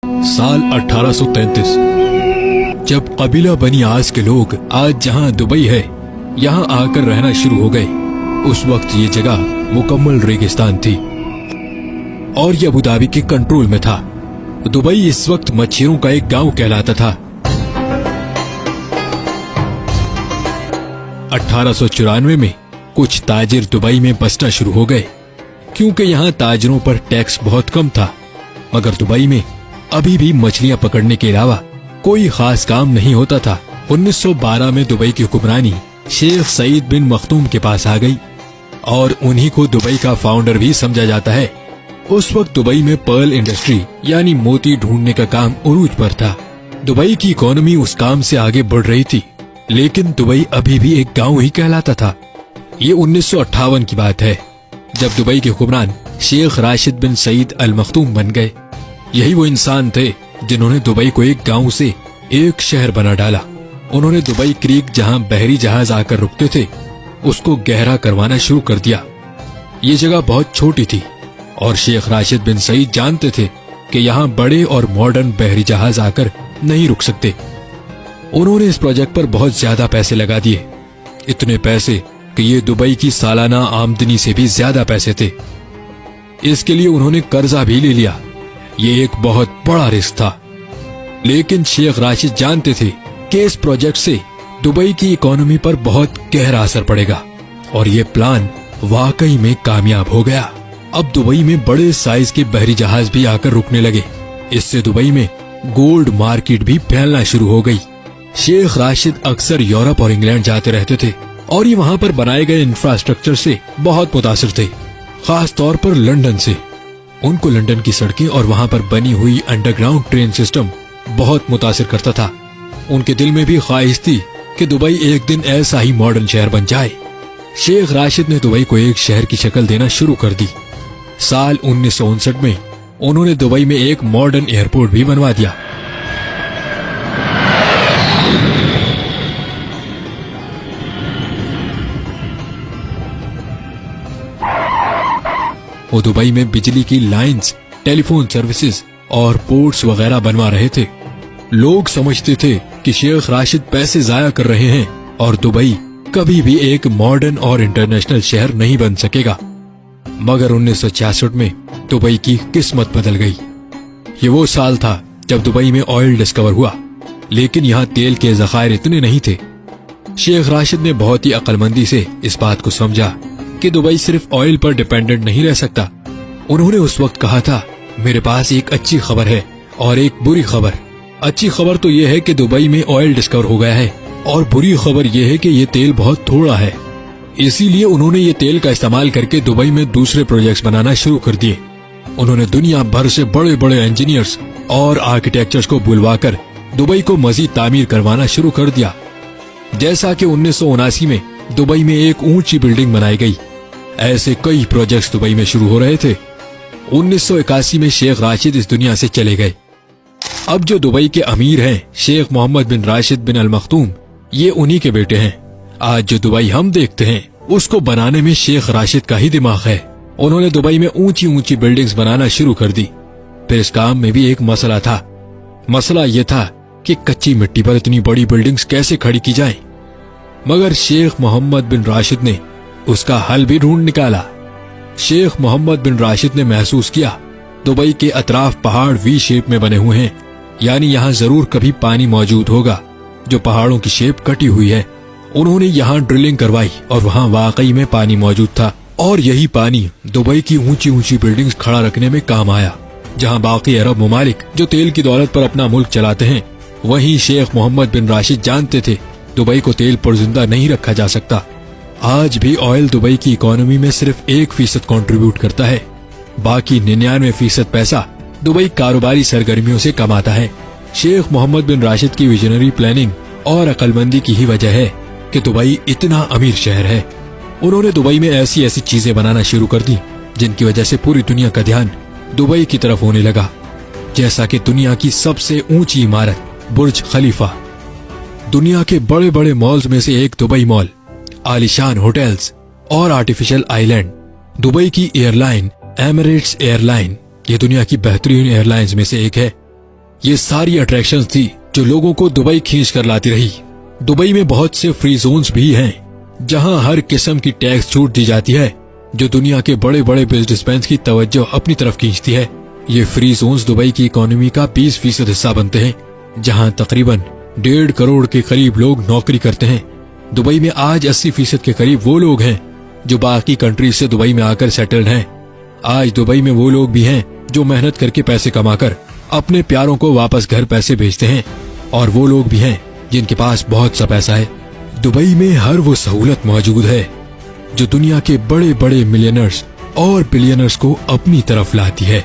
साल 1833 जब कबीला बनी आस के लोग आज जहां दुबई है यहां आकर रहना शुरू हो गए, उस वक्त ये जगह मुकम्मल रेगिस्तान थी और ये अबू धाबी के कंट्रोल में था। दुबई इस वक्त मच्छरों का एक गांव कहलाता था। 1894 में कुछ ताजिर दुबई में बसना शुरू हो गए क्योंकि यहाँ ताजिरों पर टैक्स बहुत कम था। मगर दुबई में अभी भी मछलियां पकड़ने के अलावा कोई खास काम नहीं होता था। 1912 में दुबई की हुक्मरानी शेख सईद बिन मखदूम के पास आ गई और उन्हीं को दुबई का फाउंडर भी समझा जाता है। उस वक्त दुबई में पर्ल इंडस्ट्री यानी मोती ढूंढने का काम उरूज पर था। दुबई की इकोनॉमी उस काम से आगे बढ़ रही थी, लेकिन दुबई अभी भी एक गांव ही कहलाता था। ये 1958 की बात है जब दुबई के हुक्मरान शेख राशिद बिन सईद अल मखदूम बन गए। यही वो इंसान थे जिन्होंने दुबई को एक गांव से एक शहर बना डाला। उन्होंने दुबई क्रीक जहां बहरी जहाज आकर रुकते थे उसको गहरा करवाना शुरू कर दिया। ये जगह बहुत छोटी थी और शेख राशिद बिन सईद जानते थे कि यहाँ बड़े और मॉडर्न बहरी जहाज आकर नहीं रुक सकते। उन्होंने इस प्रोजेक्ट पर बहुत ज्यादा पैसे लगा दिए, इतने पैसे कि ये दुबई की सालाना आमदनी से भी ज्यादा पैसे थे। इसके लिए उन्होंने कर्जा भी ले लिया। ये एक बहुत बड़ा रिस्क था, लेकिन शेख राशिद जानते थे कि इस प्रोजेक्ट से दुबई की इकोनॉमी पर बहुत गहरा असर पड़ेगा और ये प्लान वाकई में कामयाब हो गया। अब दुबई में बड़े साइज के बहरी जहाज भी आकर रुकने लगे। इससे दुबई में गोल्ड मार्केट भी फैलना शुरू हो गई। शेख राशिद अक्सर यूरोप और इंग्लैंड जाते रहते थे और ये वहाँ पर बनाए गए इंफ्रास्ट्रक्चर से बहुत मुतासिर थे, खास तौर पर लंदन से। उनको लंदन की सड़कें और वहाँ पर बनी हुई अंडरग्राउंड ट्रेन सिस्टम बहुत मुतासिर करता था। उनके दिल में भी ख्वाहिश थी कि दुबई एक दिन ऐसा ही मॉडर्न शहर बन जाए। शेख राशिद ने दुबई को एक शहर की शक्ल देना शुरू कर दी। साल 1959 में उन्होंने दुबई में एक मॉडर्न एयरपोर्ट भी बनवा दिया। वो दुबई में बिजली की लाइंस, टेलीफोन सर्विसेज और पोर्ट्स वगैरह बनवा रहे थे। लोग समझते थे कि शेख राशिद पैसे जाया कर रहे हैं और दुबई कभी भी एक मॉडर्न और इंटरनेशनल शहर नहीं बन सकेगा। मगर 1966 में दुबई की किस्मत बदल गई। ये वो साल था जब दुबई में ऑयल डिस्कवर हुआ, लेकिन यहाँ तेल के ज़खायर इतने नहीं थे। शेख राशिद ने बहुत ही अक्लमंदी से इस बात को समझा कि दुबई सिर्फ ऑयल पर डिपेंडेंट नहीं रह सकता। उन्होंने उस वक्त कहा था, मेरे पास एक अच्छी खबर है और एक बुरी खबर। अच्छी खबर तो ये है कि दुबई में ऑयल डिस्कवर हो गया है और बुरी खबर ये है कि ये तेल बहुत थोड़ा है। इसीलिए उन्होंने ये तेल का इस्तेमाल करके दुबई में दूसरे प्रोजेक्ट्स बनाना शुरू कर दिए। उन्होंने दुनिया भर से बड़े बड़े इंजीनियर्स और आर्किटेक्चर्स को बुलवाकर दुबई को मजीद तामीर करवाना शुरू कर दिया। जैसा कि 1979 में दुबई में एक ऊंची बिल्डिंग बनाई गई, ऐसे कई प्रोजेक्ट्स दुबई में शुरू हो रहे थे। 1981 में शेख राशिद इस दुनिया से चले गए। अब जो दुबई के अमीर हैं शेख मोहम्मद बिन राशिद बिन अल मखदूम, ये उन्हीं के बेटे हैं। आज जो दुबई हम देखते हैं उसको बनाने में शेख राशिद का ही दिमाग है। उन्होंने दुबई में ऊंची ऊंची बिल्डिंग्स बनाना शुरू कर दी। फिर इस काम में भी एक मसला था। मसला ये था कि कच्ची मिट्टी पर इतनी बड़ी बिल्डिंग्स कैसे खड़ी की जाएं। मगर शेख मोहम्मद बिन राशिद ने उसका हल भी ढूंढ निकाला। शेख मोहम्मद बिन राशिद ने महसूस किया दुबई के अतराफ पहाड़ वी शेप में बने हुए हैं, यानी यहाँ जरूर कभी पानी मौजूद होगा जो पहाड़ों की शेप कटी हुई है। उन्होंने यहाँ ड्रिलिंग करवाई और वहाँ वाकई में पानी मौजूद था और यही पानी दुबई की ऊंची ऊंची बिल्डिंग्स खड़ा रखने में काम आया। जहाँ बाकी अरब ममालिक जो तेल की दौलत पर अपना मुल्क चलाते हैं, वहीं शेख मोहम्मद बिन राशिद जानते थे दुबई को तेल पर जिंदा नहीं रखा जा सकता। आज भी ऑयल दुबई की इकोनॉमी में सिर्फ 1% कंट्रीब्यूट करता है, बाकी 99% पैसा दुबई कारोबारी सरगर्मियों से कमाता है। शेख मोहम्मद बिन राशिद की विजनरी प्लानिंग और अक्लमंदी की ही वजह है कि दुबई इतना अमीर शहर है। उन्होंने दुबई में ऐसी ऐसी चीजें बनाना शुरू कर दी जिनकी वजह से पूरी दुनिया का ध्यान दुबई की तरफ होने लगा, जैसा कि दुनिया की सबसे ऊंची इमारत बुर्ज खलीफा, दुनिया के बड़े बड़े मॉल्स में से एक दुबई मॉल, आलीशान होटल्स और आर्टिफिशियल आइलैंड। दुबई की एयरलाइन एमिरेट्स एयरलाइन, ये दुनिया की बेहतरीन एयरलाइंस में से एक है। ये सारी अट्रैक्शंस थी जो लोगों को दुबई खींच कर लाती रही। दुबई में बहुत से फ्री जोन्स भी हैं, जहां हर किस्म की टैक्स छूट दी जाती है, जो दुनिया के बड़े बड़े बिजनेसमैन की तवज्जो अपनी तरफ खींचती है। ये फ्री जोन्स दुबई की इकोनॉमी का 20% हिस्सा बनते हैं, जहां तकरीबन 1.5 करोड़ के करीब लोग नौकरी करते हैं। दुबई में आज 80% के करीब वो लोग हैं जो बाकी कंट्रीज से दुबई में आकर सेटल्ड हैं। आज दुबई में वो लोग भी हैं जो मेहनत करके पैसे कमाकर अपने प्यारों को वापस घर पैसे भेजते हैं, और वो लोग भी हैं जिनके पास बहुत सा पैसा है। दुबई में हर वो सहूलत मौजूद है जो दुनिया के बड़े बड़े मिलियनर्स और बिलियनर्स को अपनी तरफ लाती है।